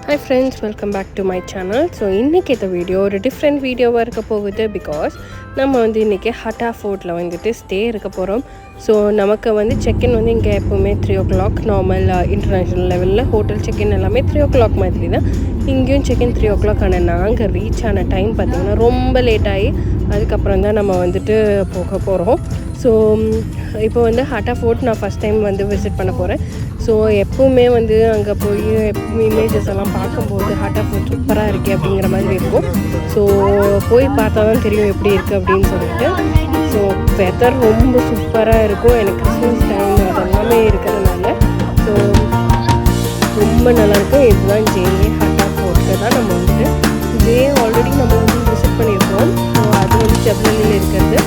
Hi friends, welcome back to my channel. So இன்னைக்கு இந்த video ஒரு டிஃப்ரெண்ட் வீடியோவாக இருக்க போகுது. பிகாஸ் நம்ம இன்றைக்கி ஹட்டா ஃபோர்ட்டில் ஸ்டே இருக்க போகிறோம். ஸோ நமக்கு செக்இன் இங்கே எப்போவுமே 3 o'clock நார்மல் இன்டர்நேஷ்னல் லெவலில் ஹோட்டல் செக்இன் எல்லாமே 3 o'clock மாதிரி தான். இங்கேயும் செக்இன் 3 o'clock. ஆனால் நாங்கள் ரீச் ஆன டைம் பார்த்திங்கன்னா ரொம்ப லேட் ஆகி அதுக்கப்புறம் தான் நம்ம போக போகிறோம். ஸோ இப்போ ஹட்டா ஃபோர்ட் நான் ஃபஸ்ட் டைம் விசிட் பண்ண போகிறேன். ஸோ எப்போவுமே அங்கே போய் இமேஜஸ் எல்லாம் பார்க்கும்போது ஹட்டா ஃபோர்ட் சூப்பராக இருக்குது அப்படிங்கிற மாதிரி இருக்கும். ஸோ போய் பார்த்தா தான் தெரியும் எப்படி இருக்குது அப்படின்னு சொல்லிட்டு. ஸோ வெதர் ரொம்ப சூப்பராக இருக்கும். எனக்கு கிறிஸ்மஸ் டைம் அதெல்லாமே இருக்கிறதுனால ஸோ ரொம்ப நல்லாயிருக்கும். இதுதான் ஜேஏ ஹட்டா ஃபோர்ட்டு தான் நம்ம ஜேஏ ஆல்ரெடி நம்ம விசிட் பண்ணியிருக்கோம். ஸோ அது ஜப்லலியில் இருக்கிறது.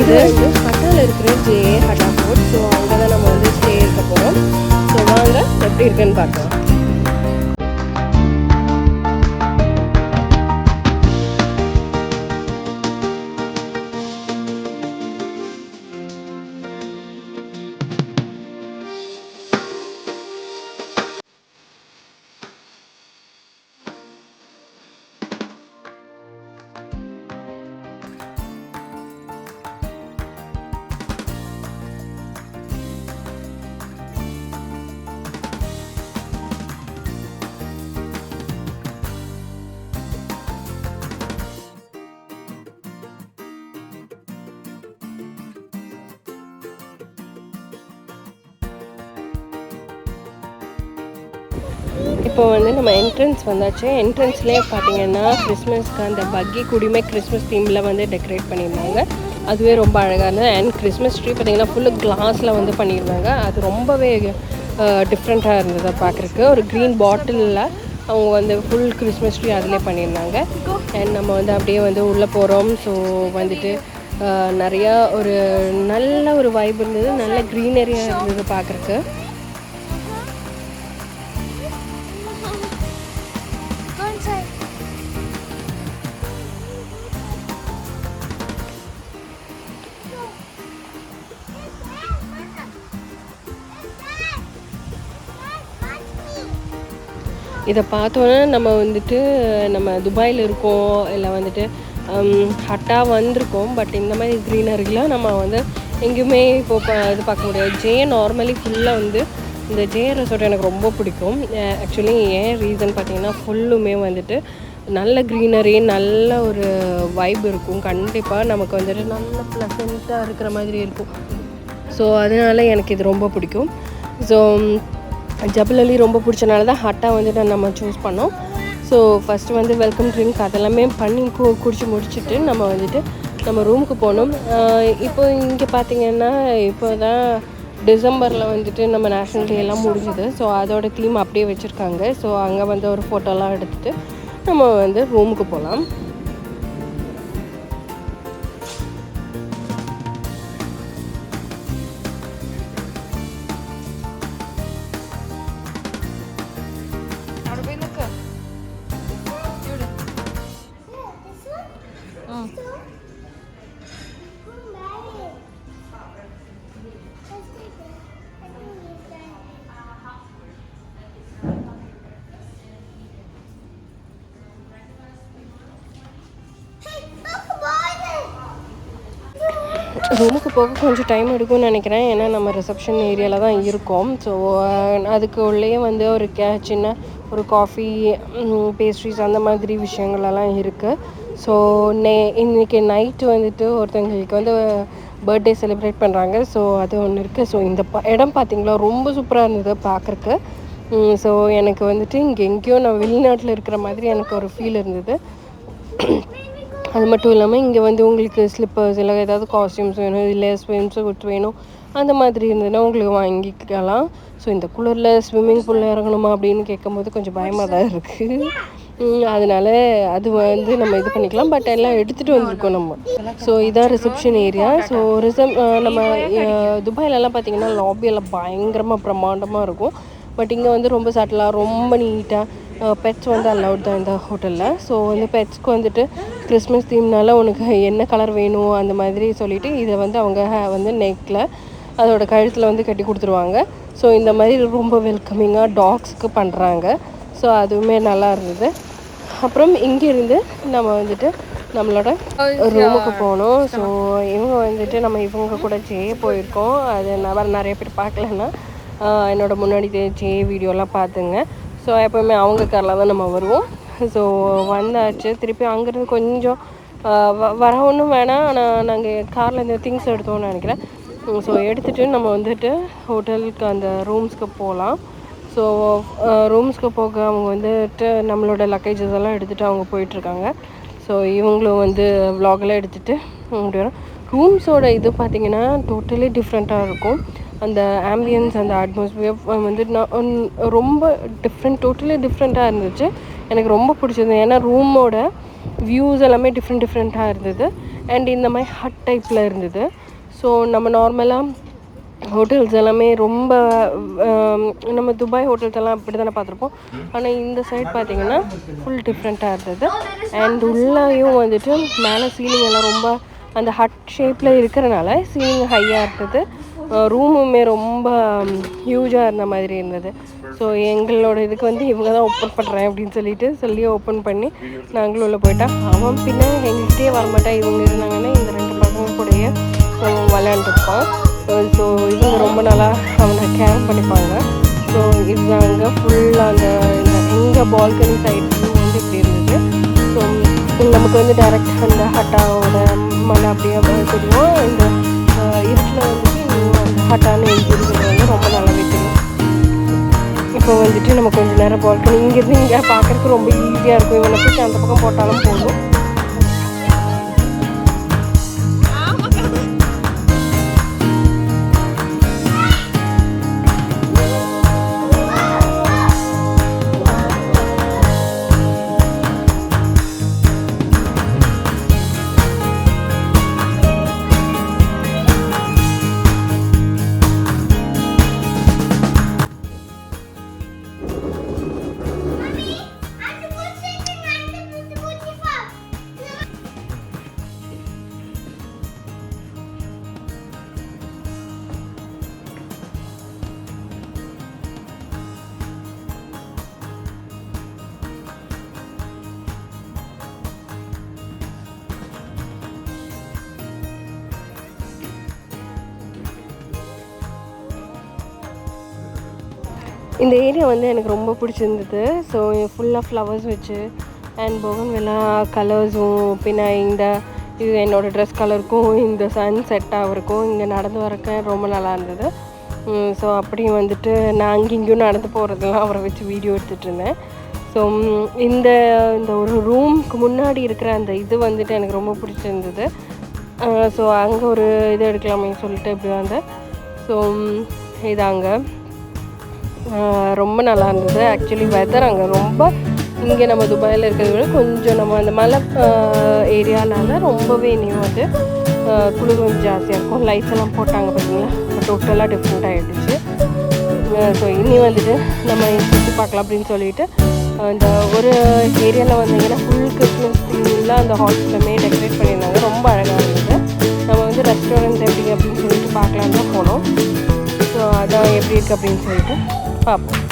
இது ஹட்டாவில் இருக்கிற ஜேஏ ஹட்டா ஃபோர்ட். ஸோ அங்கே தான் நம்ம ஸ்டே இருக்க போகிறோம். ஸோ வாங்க எப்படி இருக்குன்னு பார்க்கலாம். இப்போ நம்ம என்ட்ரன்ஸ் வந்தாச்சு. என்ட்ரன்ஸ்லேயே பார்த்தீங்கன்னா கிறிஸ்மஸ்க்கு அந்த பக்கி கூடியுமே கிறிஸ்மஸ் தீமில் டெக்கரேட் பண்ணியிருந்தாங்க. அதுவே ரொம்ப அழகாக இருந்தது. அண்ட் கிறிஸ்மஸ் ட்ரீ பார்த்திங்கன்னா ஃபுல்லு கிளாஸில் பண்ணியிருந்தாங்க. அது ரொம்பவே டிஃப்ரெண்ட்டாக இருந்தது பார்க்குறக்கு. ஒரு க்ரீன் பாட்டிலில் அவங்க ஃபுல் கிறிஸ்மஸ் ட்ரீ அதிலே பண்ணியிருந்தாங்க. அண்ட் நம்ம அப்படியே உள்ளே போகிறோம். ஸோ நிறையா ஒரு நல்ல ஒரு வைப் இருந்தது. நல்ல க்ரீனரியாக இருந்தது பார்க்குறக்கு. இதை பார்த்தோன்னே நம்ம நம்ம துபாயில் இருக்கோம், இல்லை ஹட்டா வந்திருக்கோம். பட் இந்த மாதிரி க்ரீனரிலாம் நம்ம எங்கேயுமே இப்போ இது பார்க்க முடியாது. நார்மலி ஃபுல்லாக இந்த ரெசார்ட் எனக்கு ரொம்ப பிடிக்கும். ஆக்சுவலி ஏன் ரீசன் பார்த்தீங்கன்னா ஃபுல்லுமே நல்ல க்ரீனரி, நல்ல ஒரு வைப் இருக்கும். கண்டிப்பாக நமக்கு நல்ல ப்ளசண்ட்டாக இருக்கிற மாதிரி இருக்கும். ஸோ அதனால் எனக்கு இது ரொம்ப பிடிக்கும். ஸோ ஜபலலி ரொம்ப பிடிச்சனால தான் ஹட்டா நம்ம சூஸ் பண்ணோம். ஸோ ஃபஸ்ட்டு வெல்கம் ட்ரிங்க் அதெல்லாமே பண்ணி குடிச்சு முடிச்சுட்டு நம்ம நம்ம ரூமுக்கு போனோம். இப்போ இங்கே பார்த்திங்கன்னா இப்போ தான் டிசம்பரில் நம்ம நேஷ்னல் டே எல்லாம் முடிஞ்சுது. ஸோ அதோட தீம் அப்படியே வச்சுருக்காங்க. ஸோ அங்கே ஒரு ஃபோட்டோலாம் எடுத்துகிட்டு நம்ம ரூமுக்கு போகலாம். ரூமுக்கு போக கொஞ்சம் டைம் எடுக்கும்னு நினைக்கிறேன். ஏன்னா நம்ம ரிசப்ஷன் ஏரியாவில் தான் இருக்கோம். ஸோ அதுக்கு உள்ளேயே ஒரு சின்ன ஒரு காஃபி, பேஸ்ட்ரிஸ் அந்த மாதிரி விஷயங்களெல்லாம் இருக்குது. ஸோ இன்றைக்கி நைட்டு ஒருத்தங்களுக்கு பர்த்டே செலிப்ரேட் பண்ணுறாங்க. ஸோ அது ஒன்று இருக்குது. ஸோ இந்த இடம் பார்த்திங்களா ரொம்ப சூப்பராக இருந்தது பார்க்குறக்கு. ஸோ எனக்கு இங்கே எங்கேயோ நான் வெளிநாட்டில் இருக்கிற மாதிரி எனக்கு ஒரு ஃபீல் இருந்தது. அது மட்டும் இல்லாமல் இங்கே உங்களுக்கு ஸ்லிப்பர்ஸ் இல்லை ஏதாவது காஸ்டியூம்ஸ் வேணும், இல்லை ஸ்விம் சூட் வேணும், அந்த மாதிரி இருந்ததுன்னா உங்களுக்கு வாங்கிக்கலாம். ஸோ இந்த குளிரில் ஸ்விம்மிங் பூலில் இறங்கணுமா அப்படின்னு கேட்கும்போது கொஞ்சம் பயமாக தான் இருக்குது. அதனால் அது நம்ம இது பண்ணிக்கலாம். பட் எல்லாம் எடுத்துகிட்டு வந்திருக்கோம் நம்ம. ஸோ இதான் ரிசப்ஷன் ஏரியா. ஸோ நம்ம துபாயிலெல்லாம் பார்த்திங்கன்னா லாபியெல்லாம் பயங்கரமாக பிரம்மாண்டமாக இருக்கும். பட் இங்கே ரொம்ப சட்டலாக ரொம்ப நீட்டாக பெட்ஸ் அலவுட் தான் இந்த ஹோட்டலில். ஸோ பெட்ஸ்க்கு கிறிஸ்மஸ் தீம்னால உனக்கு என்ன கலர் வேணும் அந்த மாதிரி சொல்லிவிட்டு இதை அவங்க நெக்கில் அதோட கழுத்தில் கட்டி கொடுத்துருவாங்க. ஸோ இந்த மாதிரி ரொம்ப வெல்கமிங்காக டாக்ஸுக்கு பண்ணுறாங்க. ஸோ அதுவுமே நல்லா இருந்தது. அப்புறம் இங்கேருந்து நம்ம வந்துட்டு நம்மளோட ரூமுக்கு போனோம். ஸோ இவங்க வந்துட்டு நம்ம இவங்க கூட போயிருக்கோம். அது நிறைய பேர் பார்க்கலன்னா என்னோடய முன்னாடி வீடியோலாம் பார்த்துங்க. ஸோ எப்போவுமே அவங்க காரில் தான் நம்ம வருவோம். ஸோ வந்தாச்சு. திருப்பி அங்கேருந்து கொஞ்சம் வர ஒன்றும் வேணாம். ஆனால் நாங்கள் காரில் இந்த திங்ஸ் எடுத்தோம்னு நினைக்கிறேன். ஸோ எடுத்துகிட்டு நம்ம வந்துட்டு ஹோட்டலுக்கு அந்த ரூம்ஸ்க்கு போகலாம். ஸோ ரூம்ஸ்க்கு போக அவங்க வந்துட்டு நம்மளோட லக்கேஜஸ் எல்லாம் எடுத்துகிட்டு அவங்க போயிட்டுருக்காங்க. ஸோ இவங்களும் வந்து விலாகெல்லாம் எடுத்துகிட்டு வரும். ரூம்ஸோட இது பார்த்திங்கன்னா டோட்டலி டிஃப்ரெண்ட்டாக இருக்கும். அந்த ஆம்பியன்ஸ் அந்த அட்மாஸ்பியர் வந்து நான் ரொம்ப டோட்டலி டிஃப்ரெண்ட்டாக இருந்துச்சு. எனக்கு ரொம்ப பிடிச்சது. ஏன்னா ரூமோட வியூஸ் எல்லாமே டிஃப்ரெண்ட்டாக இருந்தது. அண்ட் இந்த மாதிரி ஹட் டைப்பில் இருந்தது. ஸோ நம்ம நார்மலாக ஹோட்டல்ஸ் எல்லாமே ரொம்ப நம்ம துபாய் ஹோட்டல்ஸ் எல்லாம் அப்படி தானே பார்த்துருப்போம். ஆனால் இந்த சைட் பார்த்திங்கன்னா ஃபுல் டிஃப்ரெண்ட்டாக இருந்தது. அண்ட் உள்ளேயும் வந்துட்டு மேலே சீலிங் எல்லாம் ரொம்ப அந்த ஹட் ஷேப்பில் இருக்கிறனால சீலிங் ஹையாக இருந்தது. ரூமுமே ரொம்ப ஹியூஜாக இருந்த மாதிரி இருந்தது. ஸோ எங்களோட இதுக்கு வந்து இவங்க தான் ஓப்பன் பண்ணுறேன் அப்படின்னு சொல்லி ஓப்பன் பண்ணி நாங்களும் உள்ளே போயிட்டா. அவன் பின்ன எங்கள்கிட்டயே வரமாட்டான். இவங்க இருந்தாங்கன்னா இந்த 2 பசங்க கூடயே விளையாண்டுருப்பான். ஸோ இவங்க ரொம்ப நல்லா அவனை கேர் பண்ணிப்பாங்க. ஸோ இதுதாங்க ஃபுல்லாக அந்த எங்கள் பால்கனி சைட் வந்து இப்படி இருந்தது. ஸோ நமக்கு வந்து டைரெக்ட் அந்த ஹட்டாவோட மலை அப்படியே தெரியும். இந்த இருட்டில் வந்துட்டு அந்த ஹட்டான்னு எழுதிருக்கிறது வந்து ரொம்ப நல்லாவே தெரியும். இப்போ வந்துட்டு நம்ம கொஞ்சம் நேரம் பால்கனி இங்கேருந்து இங்கே பார்க்குறதுக்கு ரொம்ப ஈஸியாக இருக்கும். இவனை போய் அந்த பக்கம் போட்டாலும் போதும். இந்த ஏரியா வந்து எனக்கு ரொம்ப பிடிச்சிருந்தது. ஸோ ஃபுல்லாக ஃப்ளவர்ஸ் வச்சு அண்ட் போகன்வில்லா கலர்ஸும் பின்ன இது என்னோடய ட்ரெஸ் கலருக்கும் இந்த சன் செட்டாக இருக்கும். இங்கே நடந்து வரக்க ரொம்ப நல்லா இருந்தது. ஸோ அப்படியும் வந்துட்டு நான் இங்கேயும் நடந்து போகிறதெல்லாம் அவரை வச்சு வீடியோ எடுத்துகிட்டு இருந்தேன். ஸோ இந்த ஒரு ரூமுக்கு முன்னாடி இருக்கிற அந்த இது வந்துட்டு எனக்கு ரொம்ப பிடிச்சிருந்தது. ஸோ அங்கே ஒரு இது எடுக்கலாமே சொல்லிட்டு இப்படி வந்தேன். ஸோ இதாங்க ரொம்ப நல்லா இருந்தது. ஆக்சுவலி வெதர் அங்கே ரொம்ப இங்கே நம்ம துபாயில் இருக்கிறத விட கொஞ்சம் நம்ம அந்த மலை ஏரியானால ரொம்பவே இனியும் வந்து குளிர் கொஞ்சம் ஜாஸ்தியாக இருக்கும். லைட்ஸ் எல்லாம் போட்டாங்க பார்த்தீங்களா, டோட்டலாக டிஃப்ரெண்ட் ஆகிடுச்சு. ஸோ இனி வந்துட்டு நம்ம சுற்றி பார்க்கலாம் அப்படின்னு சொல்லிட்டு இந்த ஒரு ஏரியாவில் வந்தீங்கன்னா ஃபுல் கிறிஸ்மஸ் தீம்லாம் அந்த ஹாஸ்டலுமே டெக்கரேட் பண்ணியிருந்தாங்க. ரொம்ப அழகாக இருந்தது. நம்ம வந்து ரெஸ்டாரண்ட் எப்படி அப்படின்னு சொல்லிட்டு பார்க்கலான்னு தான் போனோம். ஸோ அதான் எப்படி இருக்குது அப்படின்னு சொல்லிட்டு பார்ப்போம்.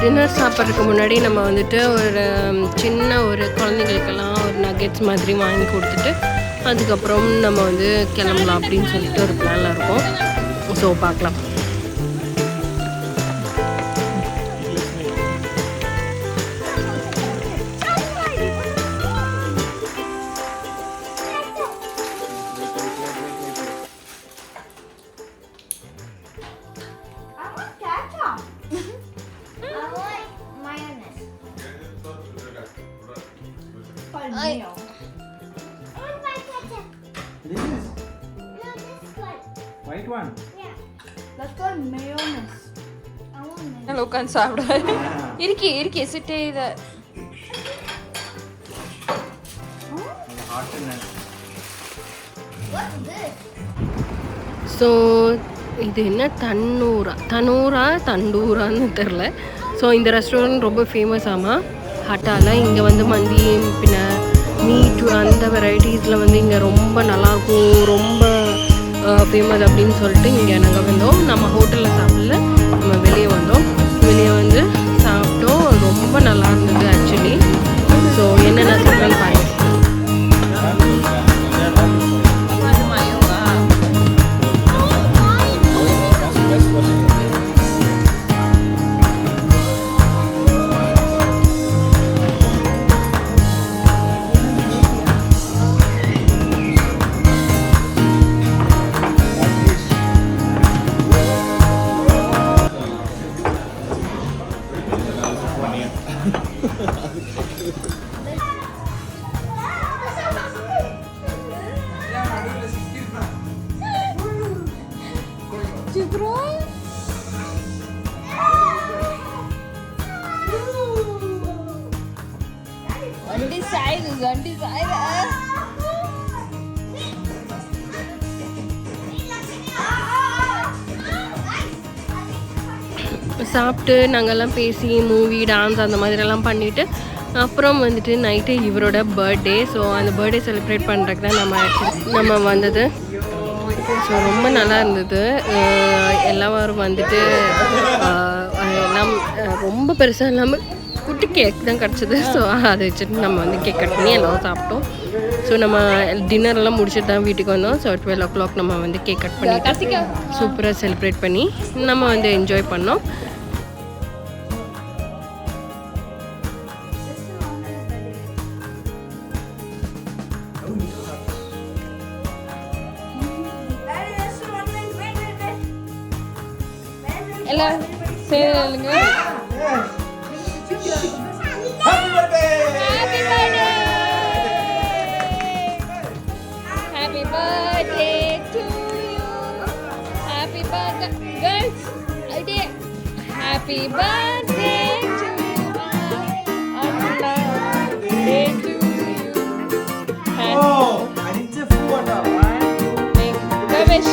டின்னர் சாப்பிட்றதுக்கு முன்னாடி நம்ம வந்துட்டு ஒரு சின்ன ஒரு குழந்தைங்களுக்கெல்லாம் ஒரு நகெட்ஸ் மாதிரி வாங்கி கொடுத்துட்டு அதுக்கப்புறம் நம்ம வந்து கிளம்பலாம் அப்படின்னு சொல்லிட்டு ஒரு பிளானில் இருக்கோம். ஸோ பார்க்கலாம். This is white one. Yeah. That's called mayonnaise. I want mayonnaise. Hello, can சாப்பிட இருக்கி சிட்டே இத Hot and What's this? So இது என்ன தண்டூரான்னு தெரில. ஸோ இந்த ரெஸ்டாரண்ட் ரொம்ப ஃபேமஸ் ஆமாம் ஹட்டாவில். இங்கே வந்து மந்தி பின்ன மீட் அந்த வெரைட்டிஸில் வந்து இங்கே ரொம்ப நல்லாயிருக்கும், ரொம்ப ஃபேமஸ் அப்படின்னு சொல்லிட்டு இங்கே நாங்கள் வந்தோம். நம்ம ஹோட்டலில் சாப்பிடல, நம்ம வெளியே வந்தோம். வெளியே வந்து சாப்பிட்டோம், ரொம்ப நல்லா இருந்தது ஆக்சுவலி. ஸோ என்னென்ன சாப்பிட்றேன்னு பாருங்கள். சாப்பிட்டு நாங்கள்லாம் பேசி மூவி டான்ஸ் அந்த மாதிரிலாம் பண்ணிவிட்டு அப்புறம் வந்துட்டு நைட்டு இவரோட பர்த்டே. ஸோ அந்த பர்த்டே செலிப்ரேட் பண்ணுறதுக்கு தான் நம்ம வந்தது. ஸோ ரொம்ப நல்லா இருந்தது. எல்லோரும் வந்துட்டு எல்லாம் ரொம்ப பெருசாக இல்லாமல் குட்டி கேக் தான் கிடச்சிது. ஸோ அதை வச்சுட்டு நம்ம வந்து கேக் கட் பண்ணி எல்லோரும் சாப்பிட்டோம். ஸோ நம்ம டின்னர்லாம் முடிச்சுட்டு தான் வீட்டுக்கு வந்தோம். ஸோ 12 o'clock நம்ம வந்து கேக் கட் பண்ணிட்டு சூப்பராக செலிப்ரேட் பண்ணி நம்ம வந்து என்ஜாய் பண்ணோம். எல்லாம் சேருங்க. Happy birthday! Happy birthday! Happy birthday to you. Happy birthday, girls. Idea. Happy birthday to you. Birthday to you. Oh, I need to photo, right? Ramesh.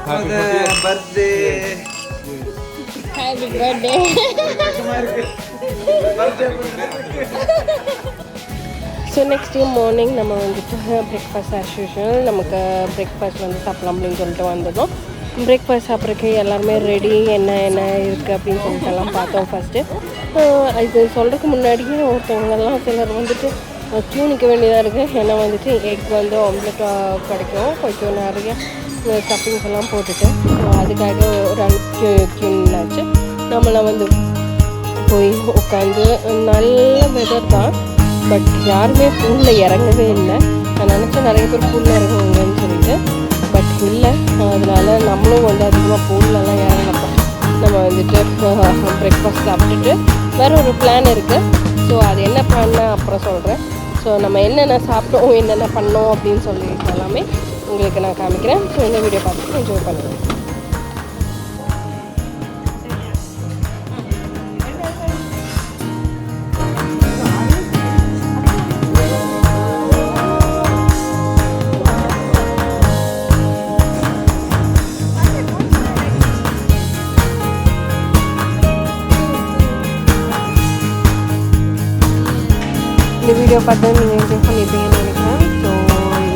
birthday. Happy birthday. So next day morning நம்ம வந்துட்டு breakfast as usual நமக்கு breakfast வந்து சாப்பிடலாம் அப்படின்னு சொல்லிட்டு வந்ததும் breakfast சாப்பிட்றதுக்கு எல்லாருமே ரெடி என்ன இருக்குது அப்படின்னு சொல்லிட்டு எல்லாம் பார்த்தோம் ஃபஸ்ட்டு. இது சொல்கிறதுக்கு முன்னாடியே ஒருத்தவங்கெல்லாம் சிலர் வந்துட்டு க்யூ நிற்க வேண்டியதாக இருக்குது. ஏன்னா வந்துட்டு எக் வந்து ஆம்லெட் கிடைக்கும் கொஞ்சம் நிறைய ஸ்டஃபிங்ஸ் எல்லாம் போட்டுட்டு அதுக்காக ஒரு க்யூ நின்னாச்சு. நம்மளாம் வந்து போய் உட்காந்து நல்ல வெதர் தான், பட் யாருமே பூலில் இறங்கவே இல்லை. நான் நினச்சேன் நிறைய பேர் பூலில் இறங்குவாங்கன்னு சொல்லிட்டு, பட் இல்லை. அதனால நம்மளும் வந்து அதிகமாக பூல்லலாம் இறங்கப்போ நம்ம வந்துட்டு பிரேக்ஃபாஸ்ட் சாப்பிட்டுட்டு வேறு ஒரு பிளான் இருக்குது. ஸோ அது என்ன பிளான்னு அப்புறம் சொல்கிறேன். ஸோ நம்ம என்னென்ன சாப்பிட்டோம் என்னென்ன பண்ணோம் அப்படின்னு சொல்லிட்டு எல்லாமே உங்களுக்கு நான் காமிக்கிறேன். ஸோ இந்த வீடியோ பார்த்துட்டு என்ஜாய் பண்ணுவேன். இந்த வீடியோ பார்த்து நீங்கள் என்ஜாய் பண்ணியிருப்பீங்கன்னு நினைக்கிறேன். ஸோ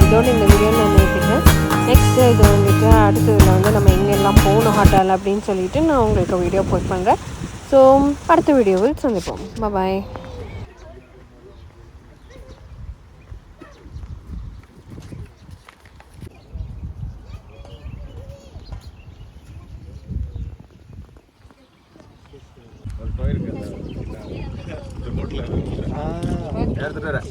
இதோட இந்த வீடியோ நான் நினைக்கிறேன். நெக்ஸ்ட்டு இது வந்துட்டு அடுத்ததில் வந்து நம்ம எங்கெல்லாம் போகணும் ஹோட்டல் அப்படின்னு சொல்லிட்டு நான் உங்களுக்கு வீடியோ போஸ்ட் பண்ணுறேன். ஸோ அடுத்த வீடியோவில் சந்திப்போம். பாய். எடுத்துட்டு வரேன்.